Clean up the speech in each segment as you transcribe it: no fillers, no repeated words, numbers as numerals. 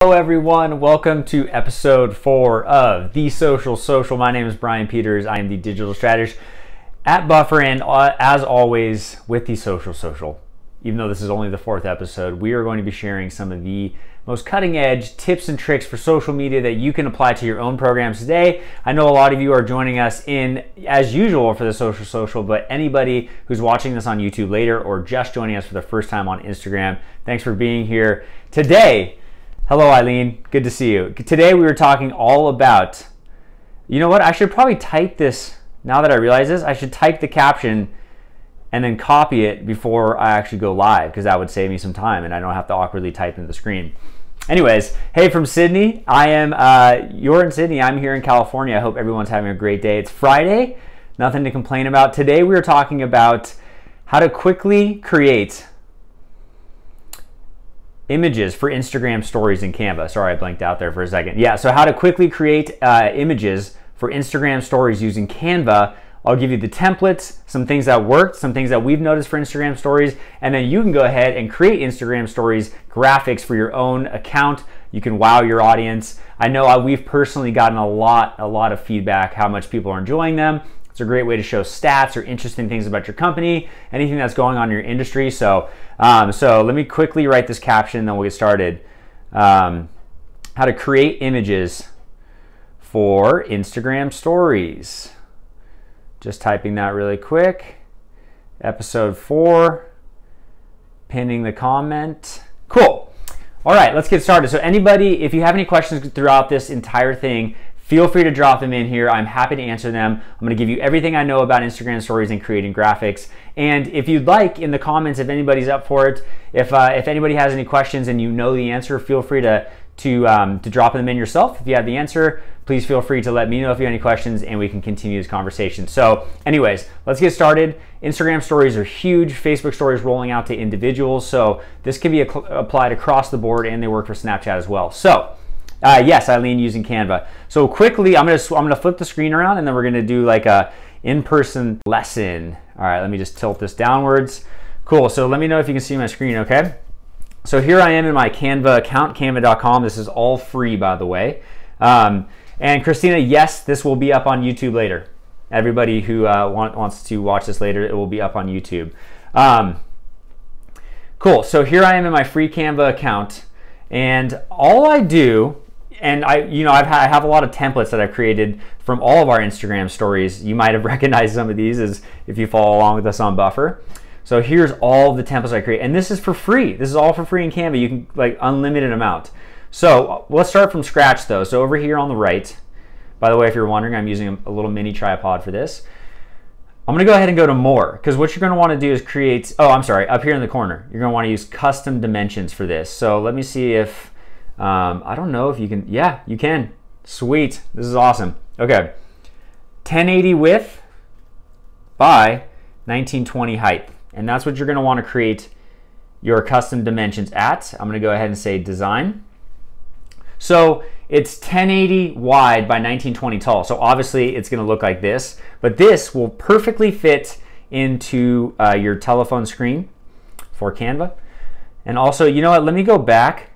Hello everyone, welcome to episode 4 of The Social Social. My name is Brian Peters. I am the digital strategist at Buffer, and as always with The Social Social, even though this is only the 4th episode, we are going to be sharing some of the most cutting edge tips and tricks for social media that you can apply to your own programs today. I know a lot of you are joining us in, as usual, for The Social Social, but anybody who's watching this on YouTube later or just joining us for the first time on Instagram, thanks for being here. Today, hello Eileen, good to see you. Today we were talking all about, you know what, I should probably type this, now that I realize this, I should type the caption and then copy it before I actually go live, because that would save me some time and I don't have to awkwardly type into the screen. Anyways, hey from Sydney, you're in Sydney, I'm here in California. I hope everyone's having a great day. It's Friday, nothing to complain about. Today we are talking about how to quickly create images for Instagram stories in Canva. Sorry, I blanked out there for a second. Yeah, so how to quickly create images for Instagram stories using Canva. I'll give you the templates, some things that worked, some things that we've noticed for Instagram stories, and then you can go ahead and create Instagram stories graphics for your own account. You can wow your audience. I know we've personally gotten a lot of feedback how much people are enjoying them. It's a great way to show stats or interesting things about your company, anything that's going on in your industry. So let me quickly write this caption, then we'll get started. How to create images for Instagram stories. Just typing that really quick. Episode 4, pinning the comment. Cool. All right, let's get started. So anybody, if you have any questions throughout this entire thing, feel free to drop them in here. I'm happy to answer them. I'm gonna give you everything I know about Instagram stories and creating graphics. And if you'd like, in the comments, if anybody's up for it, if anybody has any questions and you know the answer, feel free to drop them in yourself. If you have the answer, please feel free to let me know if you have any questions and we can continue this conversation. So anyways, let's get started. Instagram stories are huge. Facebook stories rolling out to individuals. So this can be applied across the board, and they work for Snapchat as well. So yes, Eileen, using Canva. So quickly, I'm gonna flip the screen around, and then we're gonna do like a in-person lesson. All right, let me just tilt this downwards. Cool, so let me know if you can see my screen, okay? So here I am in my Canva account, canva.com. This is all free, by the way. And Christina, yes, this will be up on YouTube later. Everybody who wants to watch this later, it will be up on YouTube. Cool, so here I am in my free Canva account, and all I do, and I have a lot of templates that I've created from all of our Instagram stories. You might have recognized some of these as if you follow along with us on Buffer. So here's all the templates I create, and this is for free. This is all for free in Canva. You can, like, unlimited amount. So let's start from scratch though. So over here on the right, by the way, if you're wondering, I'm using a little mini tripod for this. I'm gonna go ahead and go to more, because what you're gonna wanna do is create, up here in the corner, you're gonna wanna use custom dimensions for this. So let me see if, I don't know if you can, yeah, you can. Sweet, this is awesome. Okay, 1080 width by 1920 height. And that's what you're gonna wanna create your custom dimensions at. I'm gonna go ahead and say design. So it's 1080 wide by 1920 tall. So obviously it's gonna look like this, but this will perfectly fit into your telephone screen for Canva. And also, you know what, let me go back.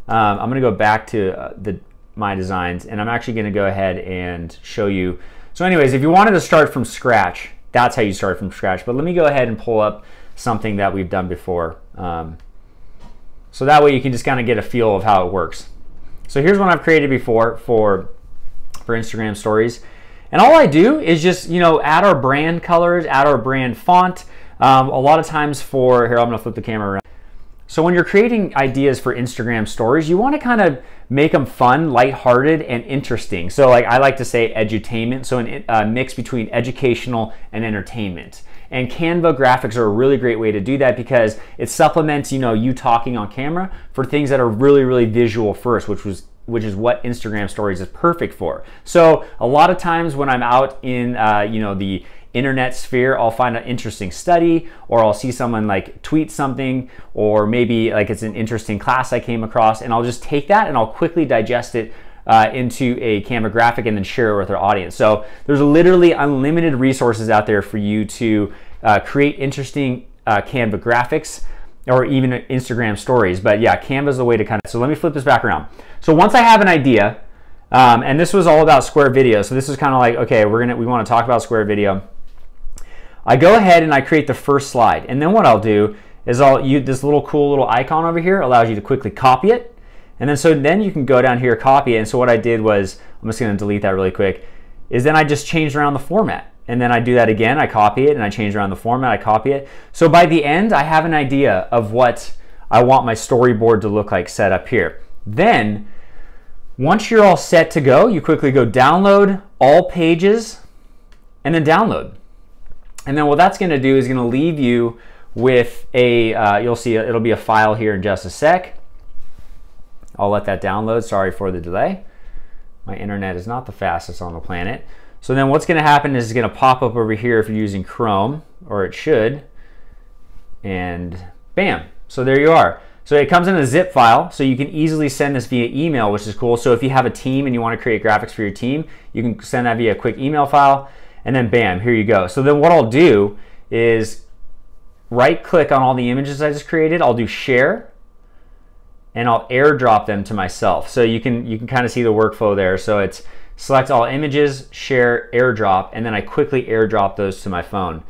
I'm gonna go back to my designs, and I'm actually gonna go ahead and show you. So anyways, if you wanted to start from scratch, that's how you start from scratch. But let me go ahead and pull up something that we've done before. So that way you can just kind of get a feel of how it works. So here's one I've created before for Instagram stories. And all I do is just, add our brand colors, add our brand font. A lot of times here, I'm gonna flip the camera around. So when you're creating ideas for Instagram stories, you want to kind of make them fun, lighthearted, and interesting. So like I like to say edutainment, so a mix between educational and entertainment. And Canva graphics are a really great way to do that, because it supplements, you talking on camera for things that are really, really visual first, which is what Instagram stories is perfect for. So a lot of times when I'm out in, the internet sphere, I'll find an interesting study, or I'll see someone like tweet something, or maybe like it's an interesting class I came across, and I'll just take that and I'll quickly digest it into a Canva graphic and then share it with our audience. So there's literally unlimited resources out there for you to create interesting Canva graphics. or even Instagram stories. But yeah, Canva is the way to kind of, so let me flip this back around. So once I have an idea, and this was all about Square Video. So this is kind of like, okay, we want to talk about Square Video. I go ahead and I create the first slide. And then what I'll do is this little cool little icon over here allows you to quickly copy it. And then you can go down here, copy it. And so what I did was, I'm just going to delete that really quick, is then I just changed around the format. And then I do that again, I copy it, and I change around the format, I copy it. So by the end, I have an idea of what I want my storyboard to look like set up here. Then, once you're all set to go, you quickly go download all pages, and then download. And then what that's gonna do is gonna leave you with you'll see it'll be a file here in just a sec. I'll let that download, sorry for the delay. My internet is not the fastest on the planet. So then what's gonna happen is it's gonna pop up over here if you're using Chrome, or it should, and bam, so there you are. So it comes in a zip file, so you can easily send this via email, which is cool. So if you have a team and you wanna create graphics for your team, you can send that via a quick email file, and then bam, here you go. So then what I'll do is right click on all the images I just created, I'll do share, and I'll airdrop them to myself. So you can kind of see the workflow there. So it's select all images, share, airdrop, and then I quickly airdrop those to my phone.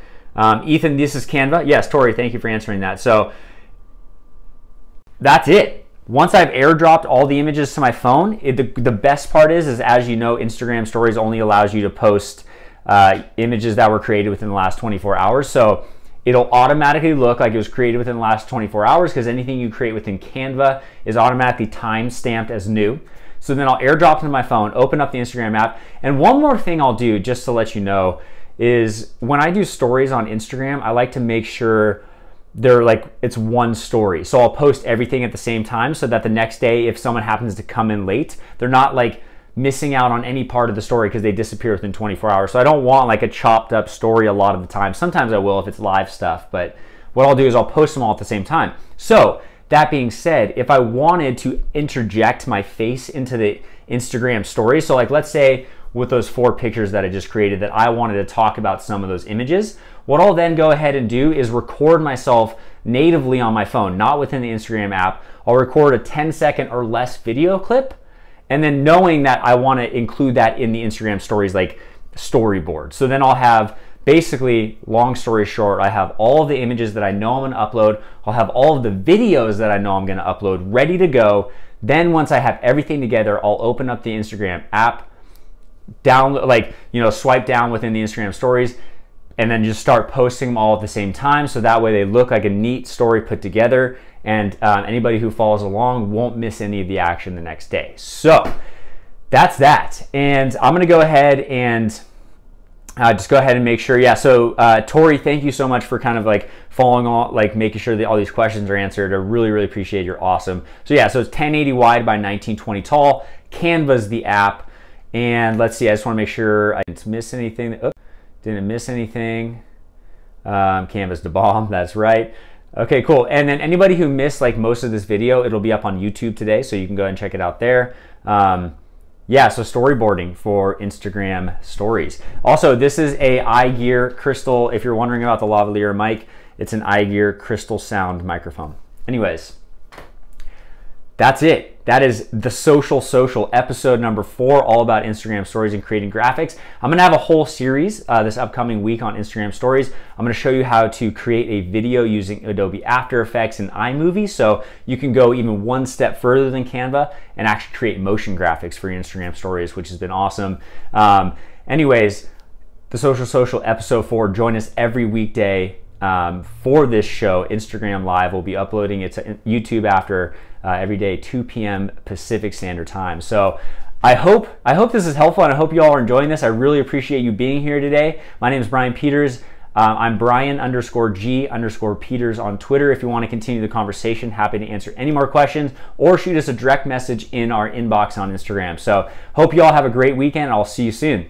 Ethan, this is Canva. Yes, Tori, thank you for answering that. So that's it. Once I've airdropped all the images to my phone, the best part is as you know, Instagram Stories only allows you to post images that were created within the last 24 hours. So it'll automatically look like it was created within the last 24 hours because anything you create within Canva is automatically time-stamped as new. So then I'll airdrop to my phone, open up the Instagram app. And one more thing I'll do, just to let you know, is when I do stories on Instagram, I like to make sure it's one story. So I'll post everything at the same time so that the next day, if someone happens to come in late, they're not like missing out on any part of the story because they disappear within 24 hours. So I don't want like a chopped up story a lot of the time. Sometimes I will if it's live stuff, but what I'll do is I'll post them all at the same time. So that being said, if I wanted to interject my face into the Instagram story, so like let's say with those 4 pictures that I just created that I wanted to talk about some of those images, what I'll then go ahead and do is record myself natively on my phone, not within the Instagram app. I'll record a 10-second or less video clip, and then knowing that I want to include that in the Instagram stories like storyboard. So then I'll have basically, long story short, I have all of the images that I know I'm going to upload. I'll have all of the videos that I know I'm going to upload ready to go. Then once I have everything together, I'll open up the Instagram app, swipe down within the Instagram stories, and then just start posting them all at the same time. So that way they look like a neat story put together, and anybody who follows along won't miss any of the action the next day. So that's that. And I'm going to go ahead and just go ahead and make sure. Yeah, so Tori, thank you so much for kind of like following on, like making sure that all these questions are answered. I really, really appreciate it. You're awesome. So yeah, so it's 1080 wide by 1920 tall. Canva's the app. And let's see, I just want to make sure I didn't miss anything. Didn't miss anything. Canva's the bomb, that's right. Okay, cool. And then anybody who missed like most of this video, it'll be up on YouTube today, so you can go ahead and check it out there. Yeah, so storyboarding for Instagram stories. Also, this is a iGear Crystal. If you're wondering about the lavalier mic, it's an iGear Crystal Sound microphone. Anyways, that's it. That is the Social episode number 4, all about Instagram stories and creating graphics. I'm gonna have a whole series this upcoming week on Instagram stories. I'm gonna show you how to create a video using Adobe After Effects and iMovie, so you can go even one step further than Canva and actually create motion graphics for your Instagram stories, which has been awesome. Anyways, the Social episode 4, join us every weekday for this show. Instagram Live will be uploading it to YouTube after every day, 2 p.m. Pacific Standard Time. So I hope this is helpful, and I hope you all are enjoying this. I really appreciate you being here today. My name is Brian Peters. I'm Brian_G_Peters on Twitter. If you want to continue the conversation, happy to answer any more questions or shoot us a direct message in our inbox on Instagram. So hope you all have a great weekend. I'll see you soon.